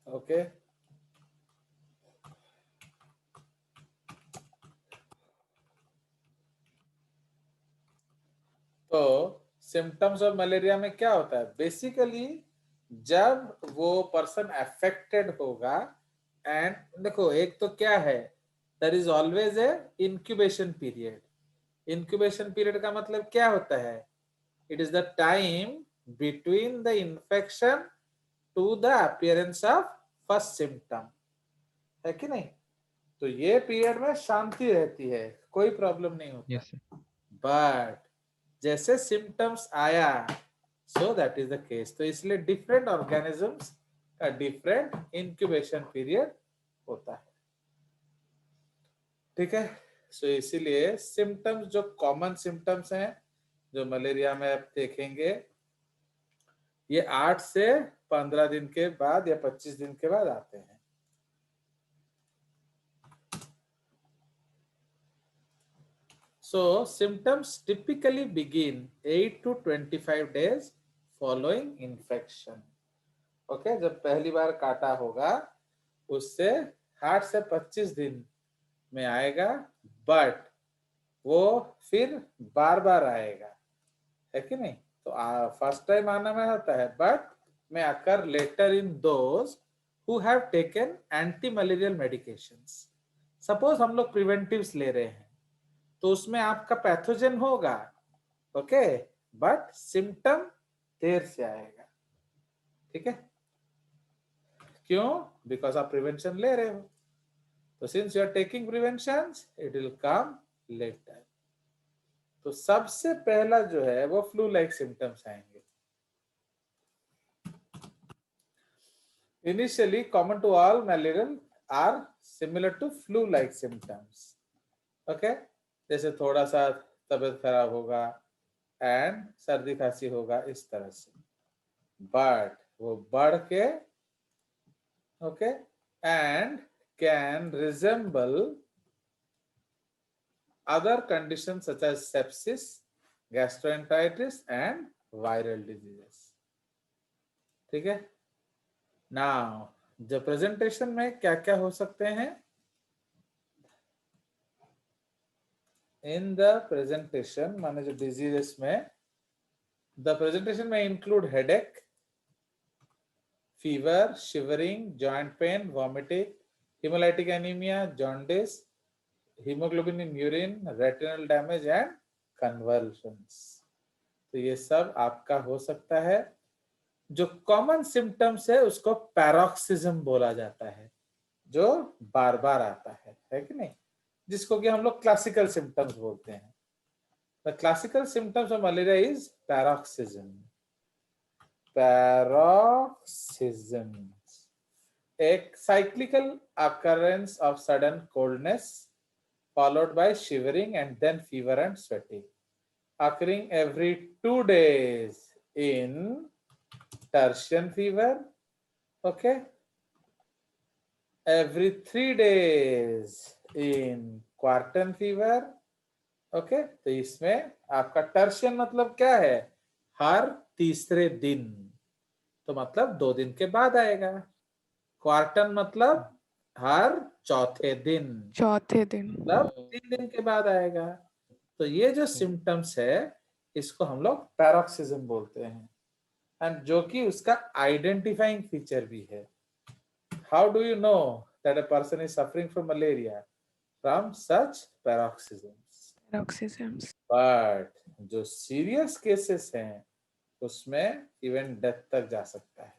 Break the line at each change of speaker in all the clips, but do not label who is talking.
Okay, तो symptoms of malaria में क्या होता है? बेसिकली जब वो पर्सन अफेक्टेड होगा, एंड देखो एक तो क्या है, there is always a incubation period. Incubation period का मतलब क्या होता है? It is the time between the infection to the appearance of first symptom, है कि नहीं? तो ये पीरियड में शांति रहती है, कोई प्रॉब्लम नहीं होता।
Yes sir.
बट जैसे सिम्टम्स आया, so that is the case. तो इसलिए डिफरेंट ऑर्गेनिजम्स का डिफरेंट इंक्यूबेशन पीरियड होता है, ठीक है? सो इसीलिए सिम्टम्स, जो कॉमन सिम्टम्स हैं जो मलेरिया में आप देखेंगे, ये 8 से 15 दिन के बाद या 25 दिन के बाद आते हैं। So symptoms typically begin 8 to 25 days following infection. Okay, जब पहली बार काटा होगा उससे 8 से 25 दिन में आएगा, बट वो फिर बार बार आएगा, है कि नहीं? तो फर्स्ट टाइम आना में होता है, but may occur later in those who have taken anti malarial medications. Suppose हम लोग प्रिवेंटिव्स ले रहे हैं, तो उसमें आपका पैथोजन होगा, ओके, बट सिम्टम देर से आएगा, ठीक है? क्यों? बिकॉज आप प्रिवेंशन ले रहे हो। तो since you are taking prevention, it will come later. तो सबसे पहला जो है वो फ्लू लाइक सिम्टम्स आएंगे। Initially common to all malarial are similar to flu like symptoms, okay? जैसे थोड़ा सा तबीयत खराब होगा एंड सर्दी खांसी होगा, इस तरह से, बट वो बढ़ के, okay, and can resemble other conditions such as sepsis, gastroenteritis and viral diseases, ठीक है? नाउ जो प्रेजेंटेशन में क्या क्या हो सकते हैं? इन द प्रेजेंटेशन माने जो डिजीजेस में, द प्रेजेंटेशन में include headache, fever, shivering, joint pain, vomiting, hemolytic anemia, jaundice, hemoglobin in urine, retinal damage and convulsions। तो ये सब आपका हो सकता है। जो कॉमन सिम्टम्स है उसको पैरोक्सिज्म बोला जाता है, जो बार बार आता है कि नहीं? जिसको कि हम लोग क्लासिकल सिम्टम्स बोलते हैं। The classical symptoms of malaria is paroxysm. Paroxysm, एक cyclical occurrence of sudden coldness followed by shivering and then fever and sweating, occurring every 2 days in tertian fever, okay, every 3 days in quartan fever, okay? तो इसमें आपका tertian मतलब क्या है? हर तीसरे दिन, तो मतलब 2 दिन के बाद आएगा। क्वार्टन मतलब हर चौथे दिन, मतलब 3 दिन के बाद आएगा। तो ये जो सिम्टम्स है इसको हम लोग पैरोक्सिज्म बोलते हैं, एंड जो कि उसका आइडेंटिफाइंग फीचर भी है। How do you know that a person is suffering from malaria? From such paroxysm. But जो सीरियस केसेस हैं उसमें इवन डेथ तक जा सकता है।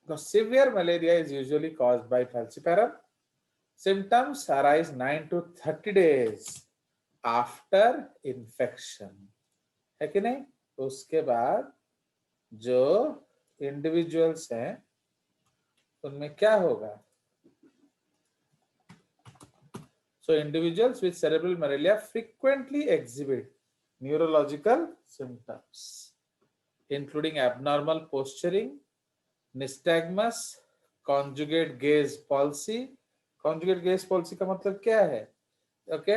तो severe malaria is usually caused by falciparum. Symptoms arise 9 to 30 days after infection, है कि नहीं? तो उसके बाद जो इंडिविजुअल्स हैं उनमें क्या होगा? So individuals with cerebral malaria frequently exhibit neurological symptoms, including abnormal posturing, nystagmus, conjugate gaze palsy. Conjugate gaze palsy का मतलब क्या है? ओके,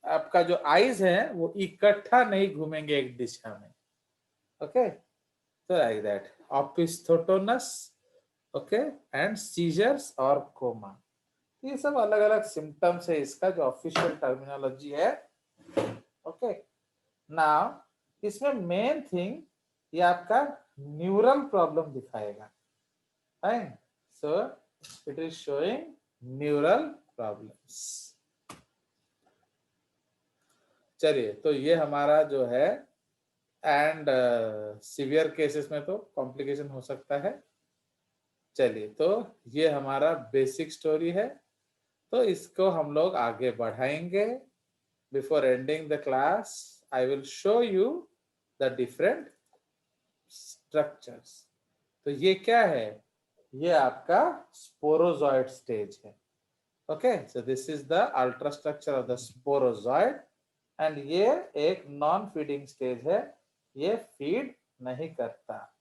आपका जो आईज है वो इकट्ठा नहीं घूमेंगे एक दिशा में, ओके? तो like that, opisthotonus, okay, and seizures और कोमा। ये सब अलग अलग सिम्टम्स है इसका, जो ऑफिशियल टर्मिनोलॉजी है। ओके, नाउ इसमें मेन थिंग ये आपका न्यूरल प्रॉब्लम दिखाएगा, fine. So it is showing neural problems. चलिए, तो ये हमारा जो है, एंड सीवियर केसेस में तो कॉम्प्लिकेशन हो सकता है। चलिए, तो ये हमारा बेसिक स्टोरी है, तो इसको हम लोग आगे बढ़ाएंगे। Before ending the class I will show you the different structures. तो ये क्या है? ये आपका स्पोरोजॉइड स्टेज है। Okay, so this is the ultra structure of the sporozoite, and ये एक नॉन फीडिंग स्टेज है, ये फीड नहीं करता।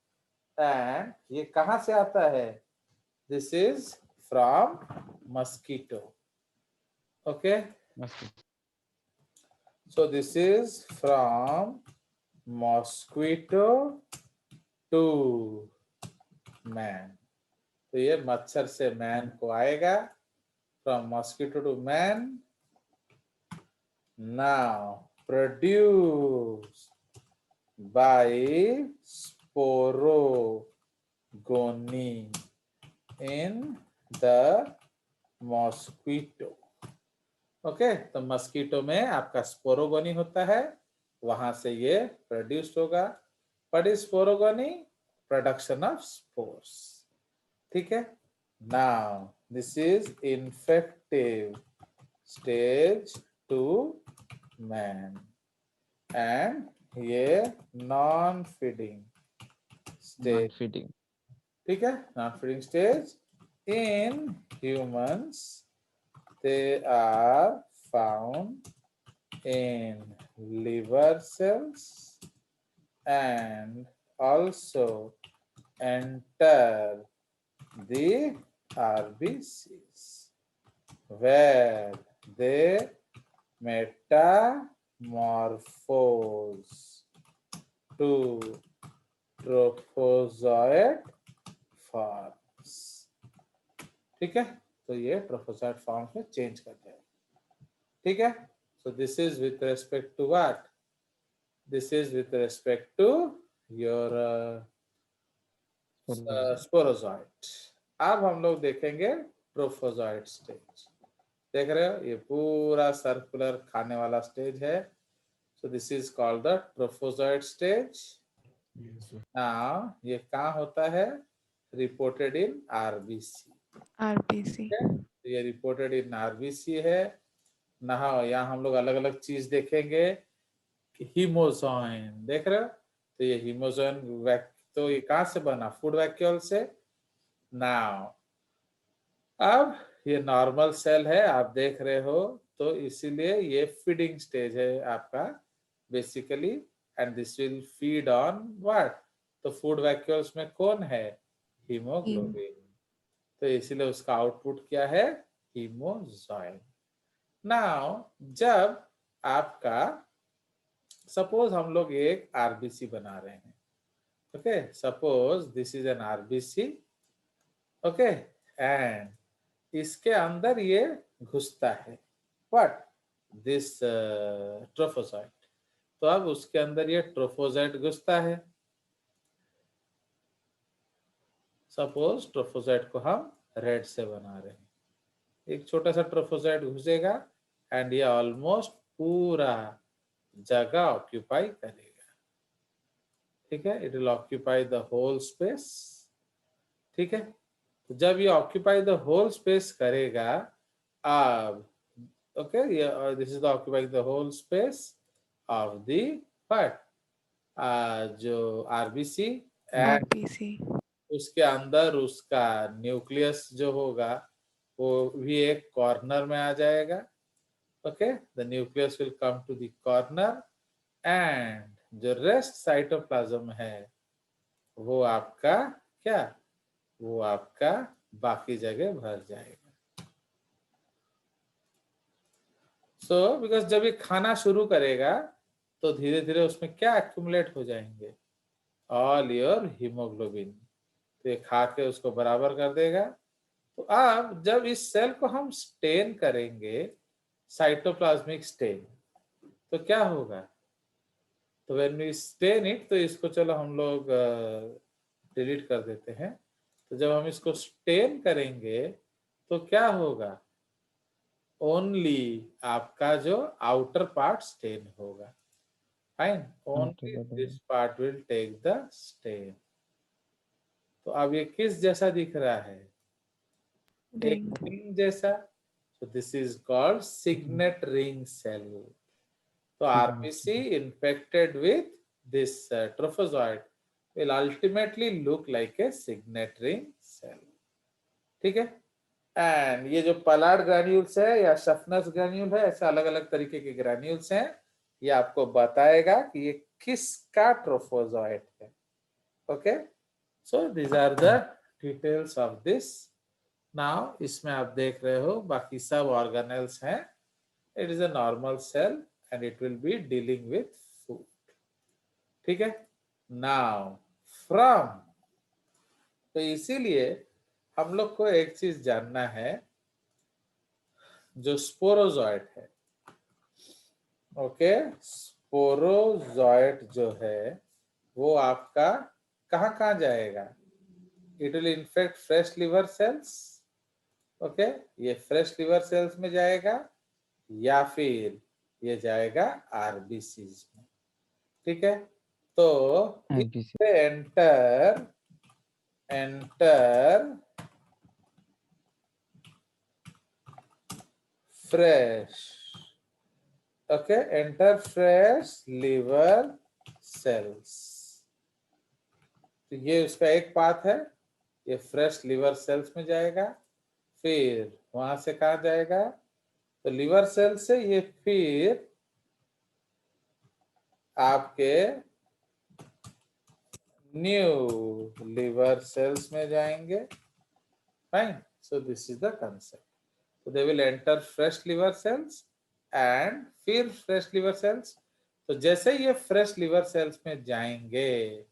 एंड ये कहां से आता है? This is from mosquito. Okay, so this is from mosquito to man. तो ये मच्छर से मैन को आएगा, from mosquito to man, now produced by sporogony in the mosquito. Okay, तो मस्कीटो में आपका स्पोरोगोनी होता है, वहां से ये प्रोड्यूस्ड होगा। What is sporogony? Production of spores. ठीक है, now this is infective stage to man, and ये नॉन फीडिंग स्टेज। ठीक है, non feeding stage in humans, they are found in liver cells and also enter the RBCs, where they metamorphose to trophozoid forms. ठीक है, तो ये trophocyte form में change कर जाएगा। ठीक है, so this is with respect to what? This is with respect to your sporozoite. अब हम लोग देखेंगे ट्रोफोजॉइट स्टेज। देख रहे हो, ये पूरा सर्कुलर खाने वाला स्टेज है। So this is called the trophozoite stage. Now ये कहाँ होता है? Reported in RBC. तो ये रिपोर्टेड इन आरबीसी है। नहाओ, यहाँ हम लोग अलग अलग चीज देखेंगे। हीमोजोइन देख रहे हो, तो ये हीमोजोइन तो ये कहाँ से बना? फूड वैक्यूल से। नाउ अब ये नॉर्मल सेल है, आप देख रहे हो, तो इसीलिए ये फीडिंग स्टेज है आपका basically, and this will feed on what? तो फूड वैक्यूल्स में कौन है? हीमोग्लोबिन। तो इसीलिए उसका आउटपुट क्या है? हीमोजोइन। नाउ जब आपका, सपोज हम लोग एक आरबीसी बना रहे हैं, okay, suppose this is an RBC, okay, and इसके अंदर ये घुसता है, व्हाट? This trophocyte. तो अब उसके अंदर ये ट्रोफोसाइट घुसता है। सपोज ट्रोफोसाइट को हम रेड से बना रहे हैं, एक छोटा सा ट्रोफोसाइट घुसेगा एंड ये ऑलमोस्ट पूरा जगह ऑक्यूपाई करेगा। ठीक है, it will occupy the whole space. ठीक है, तो जब ये ऑक्यूपाई द होल स्पेस करेगा, अब ओके, ये this is the occupy the whole space of the what? जो आरबीसी, एंड उसके अंदर उसका न्यूक्लियस जो होगा वो भी एक कॉर्नर में आ जाएगा। Okay, the nucleus will come to the corner, and जो रेस्ट साइटोप्लाज्म है वो आपका क्या? वो आपका बाकी जगह भर जाएगा। सो बिकॉज जब ये खाना शुरू करेगा तो धीरे धीरे उसमें क्या एक्यूमुलेट हो जाएंगे? All your haemoglobin. तो ये खा के उसको बराबर कर देगा। तो अब जब इस सेल को हम स्टेन करेंगे, साइटोप्लाज्मिक स्टेन, तो क्या होगा? तो व्हेन वी स्टेन इट, तो इसको चलो हम लोग डिलीट कर देते हैं। तो जब हम इसको स्टेन करेंगे तो क्या होगा? ओनली आपका जो आउटर पार्ट स्टेन होगा। Fine, only this part will take the stain. तो अब ये किस जैसा दिख रहा है? एक रिंग जैसा। तो this is called signet ring cell. तो RBC infected with this trophozoite will ultimately look like a signet ring cell. ठीक है? एंड ये जो पलाड ग्रैन्यूल्स है या शफनस ग्रैन्यूल है, ऐसे अलग अलग तरीके के ग्रैन्यूल्स हैं, ये आपको बताएगा कि ये किसका ट्रोफोजॉइट है। Okay, so these are the details of this. Now इसमें आप देख रहे हो बाकी सब ऑर्गेनेल्स हैं। It is a normal cell and it will be dealing with food. ठीक है? Now from, तो इसीलिए हम लोग को एक चीज जानना है, जो स्पोरोजॉइट है, ओके, स्पोरोजॉइट जो है वो आपका कहाँ कहाँ जाएगा? It will infect fresh liver sales. Okay, ये फ्रेश लिवर सेल्स में जाएगा या फिर ये जाएगा आरबीसीज में। ठीक है? तो enter fresh, okay, enter fresh liver cells. तो ये उसका एक पाथ है, ये फ्रेश लिवर सेल्स में जाएगा, फिर वहां से कहा जाएगा? तो लिवर सेल से ये फिर आपके न्यू लिवर सेल्स में जाएंगे। Fine, so this is the concept. तो they will enter fresh liver cells and फिर फ्रेश लिवर सेल्स। तो जैसे ये फ्रेश लिवर सेल्स में जाएंगे,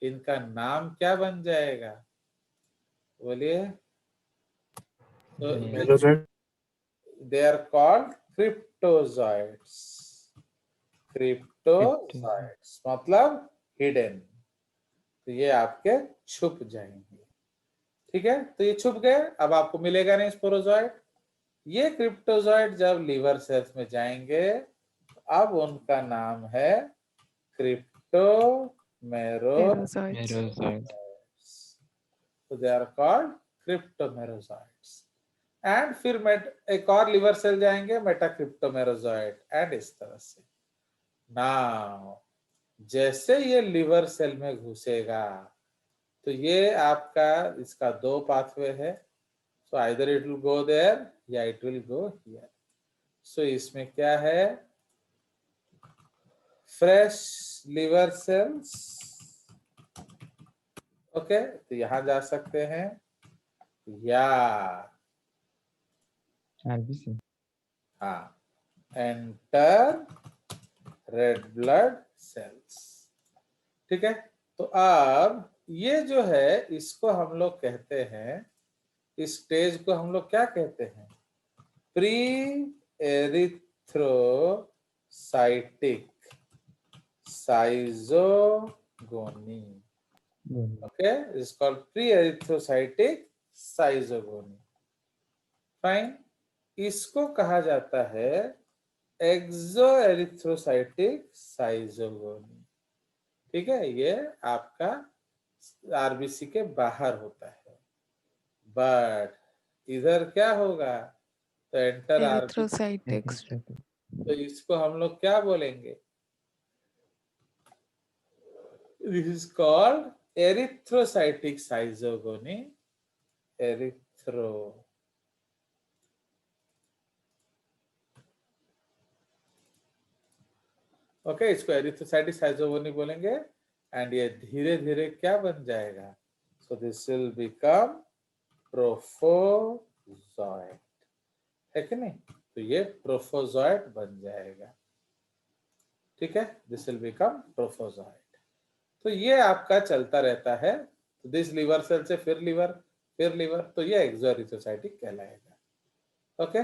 इनका नाम क्या बन जाएगा? बोलिए। They are called क्रिप्टोजॉइट्स। क्रिप्टोजॉइट्स मतलब हिडन। तो ये आपके छुप जाएंगे। ठीक है? तो ये छुप गए, अब आपको मिलेगा नहीं स्पोरोजॉइट। ये क्रिप्टोजॉइट जब लिवर सेल्स में जाएंगे, अब उनका नाम है क्रिप्टोमेरोजॉइट्स। तो दे आर कॉल्ड क्रिप्टोमेरोजॉइट्स। एंड फिर एक और लिवर सेल जाएंगे, मेटाक्रिप्टोमेरोजॉइट, एंड इस तरह से। नाउ जैसे ये लिवर सेल में घुसेगा, तो ये आपका इसका दो पाथवे है। So either it will go there या it will go here. So इसमें क्या है? फ्रेश लिवर सेल्स, ओके, तो यहां जा सकते हैं या
आरबीसी,
हाँ, एंटर रेड ब्लड सेल्स। ठीक है? तो अब ये जो है, इसको हम लोग कहते हैं, इस स्टेज को हम लोग क्या कहते हैं? Pre erythrocytic साइजोगोनी। Okay, is called pre erythrocytic साइजोगोनी। Fine, इसको कहा जाता है एक्सो एरिथ्रोसाइटिक साइजोगोनी। ठीक है? ये आपका आरबीसी के बाहर होता है, बट इधर क्या होगा? तो एंटर
एरिथ्रोसाइटिक्स।
तो इसको हम लोग क्या बोलेंगे? This is called erythrocytic साइजोगोनी। Erythro, okay, इसको एरिथ्रोसाइटिक साइजोगोनी बोलेंगे। एंड ये धीरे धीरे क्या बन जाएगा? सो दिस विल बिकम ट्रोफोजॉइट, है कि नहीं? तो ये ट्रोफोजॉइट बन जाएगा। ठीक है? This will become trophozoite. तो ये आपका चलता रहता है। दिस लिवर सेल से फिर लिवर, तो ये एक्सोएरिथ्रोसाइटिक कहलाएगा। ओके,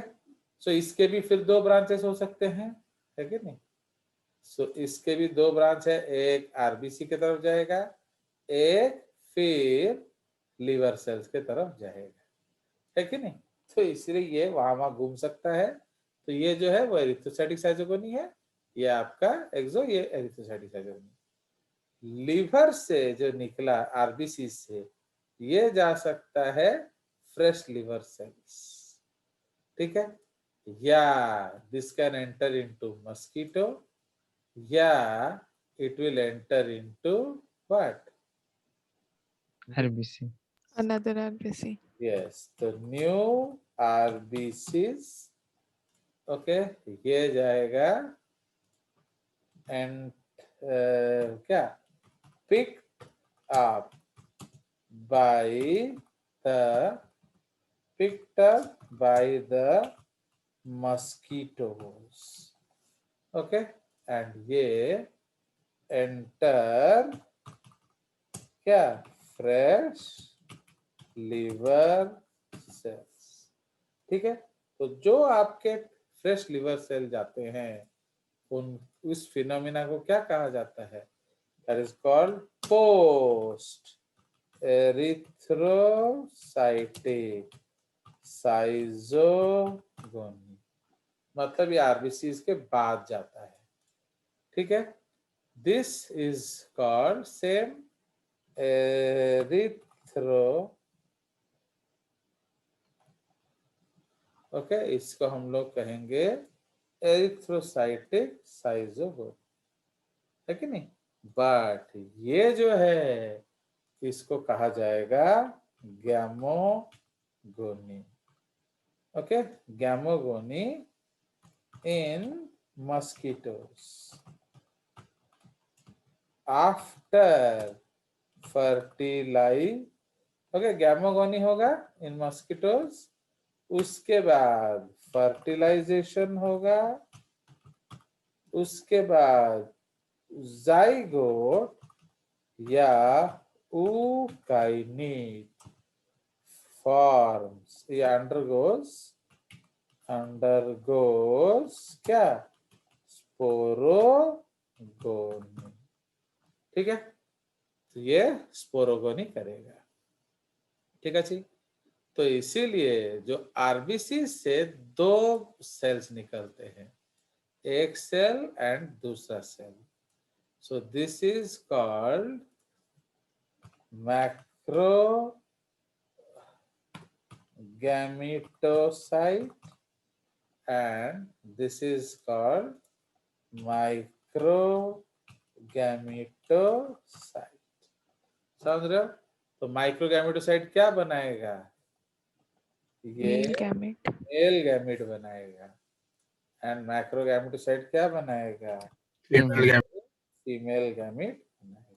सो इसके भी फिर 2 ब्रांचेस हो सकते हैं, है कि नहीं? सो इसके भी 2 ब्रांच है, एक आरबीसी की तरफ जाएगा, एक फिर लिवर सेल्स के तरफ जाएगा, है कि नहीं? तो इसलिए ये वहां घूम सकता है। तो ये जो है वो एरिथ्रोसाइटिक साइटोगोनी है, ये आपका एक्सो, ये एरिथ्रोसाइटिक साइटोगोनी। लिवर से जो निकला आरबीसी से, ये जा सकता है फ्रेश लिवर सेल्स, ठीक है, या this can enter into mosquito, या it will enter into what?
RBC.
Another RBC.
Yes, the new RBCs, okay, ये जाएगा एंड क्या picked up by the mosquitoes, okay, and ये एंटर क्या फ्रेश लिवर सेल्स, ठीक है। तो जो आपके फ्रेश लिवर सेल जाते हैं उन उस फिनोमिना को क्या कहा जाता है? That is called post erythrocytic साइजोगोनी, मतलब ये आरबीसी के बाद जाता है, ठीक है। This is called same okay, इसको हम लोग कहेंगे एरिथ्रोसाइटिक साइजोगोनी, है कि नहीं? बट ये जो है इसको कहा जाएगा गैमोगोनी, ओके, गैमोगोनी इन मस्कीटोस आफ्टर फर्टिलाइज, ओके, गैमोगोनी होगा इन मस्कीटोस, उसके बाद फर्टिलाइजेशन होगा, उसके बाद जाइगोट या ookinete forms, ये undergoes क्या स्पोरोगोनी, ठीक है। तो ये स्पोरोगोनी करेगा, ठीक है जी। तो इसीलिए जो आरबीसी से 2 सेल्स निकलते हैं, एक सेल एंड दूसरा cell, so this is called macrogametocyte and this is called microgametocyte, समझ रहे हो? तो माइक्रोगैमेटोसाइट क्या बनाएगा? ये
Male gamete.
मेल गैमेट बनाएगा, एंड मैक्रोगैमेटोसाइट क्या बनाएगा?
Female.
फीमेल गैमेट बनाएगा,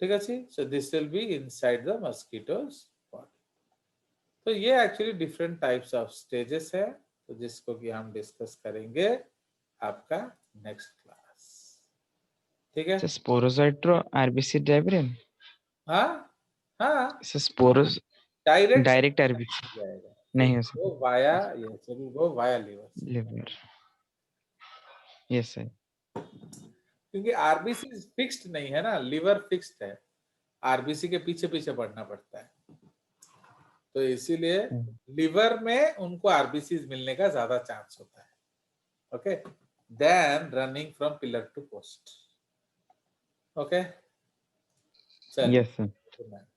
ठीक है जी। So this will be inside the mosquito's body. तो ये actually different types of stages है, तो जिसको कि हम डिस्कस करेंगे आपका नेक्स्ट क्लास, ठीक है।
Sporocyte RBC diaphragm.
हाँ हाँ,
Sporos
डायरेक्ट
direct RBC
जाएगा,
नहीं हो सकता.
वो वाया, ये चलो वो via liver,
Liver. Yes sir.
क्योंकि आरबीसी फिक्स्ड नहीं है ना, लिवर फिक्स्ड है, आरबीसी के पीछे पीछे बढ़ना पड़ता है, तो इसीलिए लिवर में उनको आरबीसी मिलने का ज्यादा चांस होता है, okay, then running from pillar to post, okay, चलिए,
Yes sir.
Good night.